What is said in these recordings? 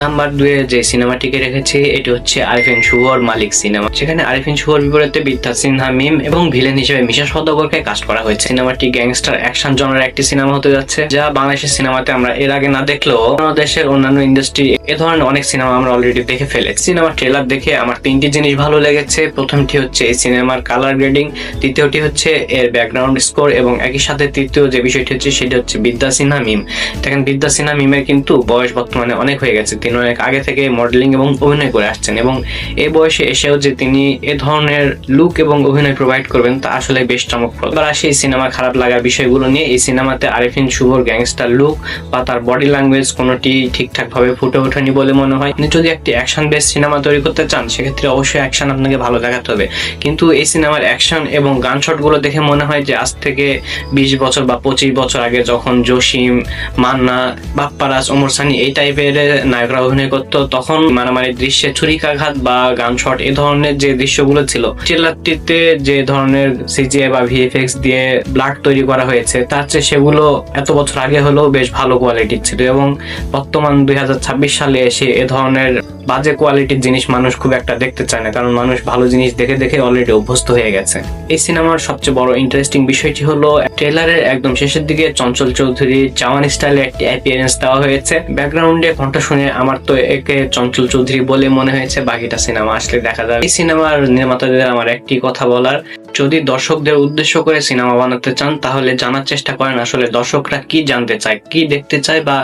Number 2 যে সিনেমাটিকে রেখেছি এটি হচ্ছে আরিফিন শুভর মালিক সিনেমা। সেখানে আরিফিন শুভর বিপরীতে বিদ্যা সিনহা মিম এবং ভিলেন হিসেবে মিশা সওদাগরকে কাস্ট করা হয়েছে। সিনেমাটি গ্যাংস্টার অ্যাকশন জনরার একটি সিনেমা হতে যাচ্ছে, যা বাংলাদেশের সিনেমাতে আমরা এর আগে না দেখলেও দেশের অন্যান্য ইন্ডাস্ট্রি এ ধরনের অনেক সিনেমা আমরা অলরেডি দেখে ফেলেছি। সিনেমার ট্রেলার দেখে আমার তিনটি জিনিস ভালো লেগেছে। প্রথমটি হচ্ছে এই সিনেমার কালার গ্রেডিং, দ্বিতীয়টি হচ্ছে এর ব্যাকগ্রাউন্ড স্কোর এবং একই সাথে তৃতীয় যে বিষয়টি হচ্ছে সেটা হচ্ছে বিদ্যা সিনহা মিম। দেখেন বিদ্যা সিনহা মিমের কিন্তু বয়স বর্তমানে অনেক হয়ে গেছে, তিনি অনেক আগে থেকে মডেলিং এবং অভিনয় করে আসছেন এবং এই বয়সে এসেও যে তিনি এ ধরনের লুক এবং অভিনয় প্রোভাইড করবেন তা আসলে বেশ চমকপ্রদ। এবার আসি এই সিনেমার খারাপ লাগার বিষয়গুলো নিয়ে। এই সিনেমাতে আরিফিন শুভর গ্যাংস্টার লুক বা তার বডি ল্যাঙ্গুয়েজ কোনোটি ঠিকঠাক ভাবে ফুটে ওঠেনি বলে মনে হয়। আপনি যদি একটি অ্যাকশন বেস সিনেমা তৈরি করতে চান সেক্ষেত্রে অবশ্যই অ্যাকশন আপনাকে ভালো দেখাতে হবে, কিন্তু এই সিনেমার অ্যাকশন এবং গান শটগুলো দেখে মনে হয় যে আজ থেকে 20 বছর বা 25 বছর আগে যখন জসিম, মান্না, বাপ্পারাজ, ওমর সানি এই টাইপের নায়করা অভিনয় করতো তখন মারামারির দৃশ্যে ছুরিকাঘাত বা গান শট এই ধরনের যে দৃশ্যগুলো ছিল, ট্রেলারটিতে যে ধরনের সিজিআই বা ভিএফএক্স দিয়ে ব্লাড তৈরি করা হয়েছে তার চেয়ে সেগুলো এত বছর আগে হলেও বেশ ভালো কোয়ালিটির ছিল এবং বর্তমান 2026 সালে এসে এ ধরনের বাজে কোয়ালিটির জিনিস মানুষ খুব একটা দেখতে চায় না, কারণ মানুষ ভালো জিনিস দেখে দেখে অলরেডি অভ্যস্ত হয়ে গেছে। এই সিনেমার সবচেয়ে বড় ইন্টারেস্টিং বিষয়টি হলো ট্রেলারের একদম শেষের দিকে চঞ্চল চৌধুরী জওয়ান স্টাইলে একটি অ্যাপিয়ারেন্স দেওয়া হয়েছে। ব্যাকগ্রাউন্ডে কণ্ঠ শুনে আমার তো একে চঞ্চল চৌধুরী বলে মনে হয়েছে, বাকিটা সিনেমা আসলে দেখা যাবে। এই সিনেমার নির্মাতাদের আমার একটি কথা বলার, যদি দর্শকদের উদ্দেশ্য করে সিনেমা বানাতে চান তাহলে জানার চেষ্টা করেন আসলে দর্শকরা কি জানতে চায়, কি দেখতে চায়, বা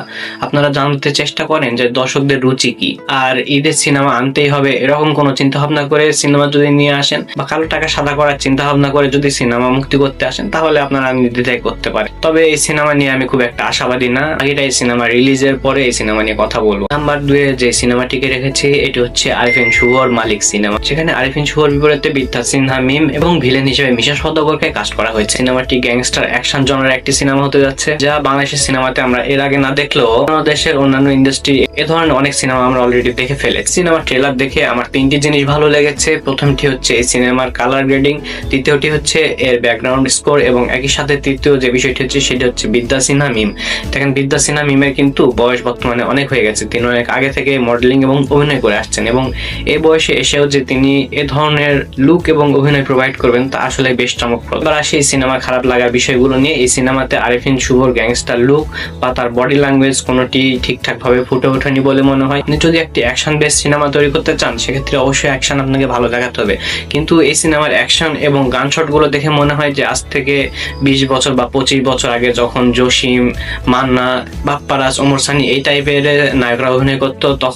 আপনারা জানতে চেষ্টা করেন যে দর্শকদের রুচি কি। আর ঈদের সিনেমা আনতেই হবে এরকম কোনো চিন্তা ভাবনা করে সিনেমা যদি নিয়ে আসেন বা কালো টাকা সাদা করার চিন্তা ভাবনা করে যদি সিনেমা মুক্তি করতে আসেন তাহলে আপনারা নির্দ্বিধায় করতে পারেন। তবে এই সিনেমা নিয়ে আমি খুব একটা আশাবাদী না। আগেটা এই সিনেমা রিলিজের পরে এই সিনেমা নিয়ে কথা বলবো। নাম্বার 2 যে সিনেমাটিকে রেখেছি এটি হচ্ছে আরিফিন শুভর মালিক সিনেমা। সেখানে আরিফিন শুভর বিপরীতে বিদ্যা সিনহা মিম এবং ভিলেন হিসেবে মিশা সওদাগরকে কাস্ট করা হয়েছে। সিনেমাটি গ্যাংস্টার অ্যাকশন জনরার একটি সিনেমা হতে যাচ্ছে, যা বাংলাদেশের সিনেমাতে আমরা এর আগে না দেখলেও দেশের অন্যান্য ইন্ডাস্ট্রি এ ধরনের অনেক সিনেমা আমরা অলরেডি দেখে ফেলেছি। সিনেমার ট্রেলার দেখে আমার তিনটি জিনিস ভালো লেগেছে। প্রথমটি হচ্ছে এই সিনেমার কালার গ্রেডিং, দ্বিতীয়টি হচ্ছে এর ব্যাকগ্রাউন্ড স্কোর এবং একই সাথে তৃতীয় যে বিষয়টি হচ্ছে সেটা হচ্ছে বিদ্যা সিনহা মিম। দেখেন বিদ্যা সিনহা মিমের কিন্তু বয়স বর্তমানে অনেক হয়ে গেছে, তিনি অনেক আগে থেকে মডেলিং এবং অভিনয় করে আসছেন এবং এই বয়সে এসেও যে তিনি এ ধরনের লুক এবং অভিনয় প্রোভাইড করবেন তা আসলে বেশ চমকপ্রদ। এবার আসি এই সিনেমার খারাপ লাগার বিষয়গুলো নিয়ে। এই সিনেমাতে আরিফিন শুভর গ্যাংস্টার লুক বা তার বডি ল্যাঙ্গুয়েজ কোনোটি ঠিকঠাক ভাবে ফুটে ওঠেনি বলে মনে হয়। আপনি যদি একটি অ্যাকশন বেস সিনেমা তৈরি করতে চান সেক্ষেত্রে অবশ্যই অ্যাকশন আপনাকে ভালো দেখাতে হবে, কিন্তু এই সিনেমার অ্যাকশন এবং গান শটগুলো দেখে মনে হয় যে আজ থেকে 20 বছর বা 25 বছর আগে যখন জসিম, মান্না, বাপ্পারাজ, ওমর সানি এই টাইপের নায়করা অভিনয় করতো তখন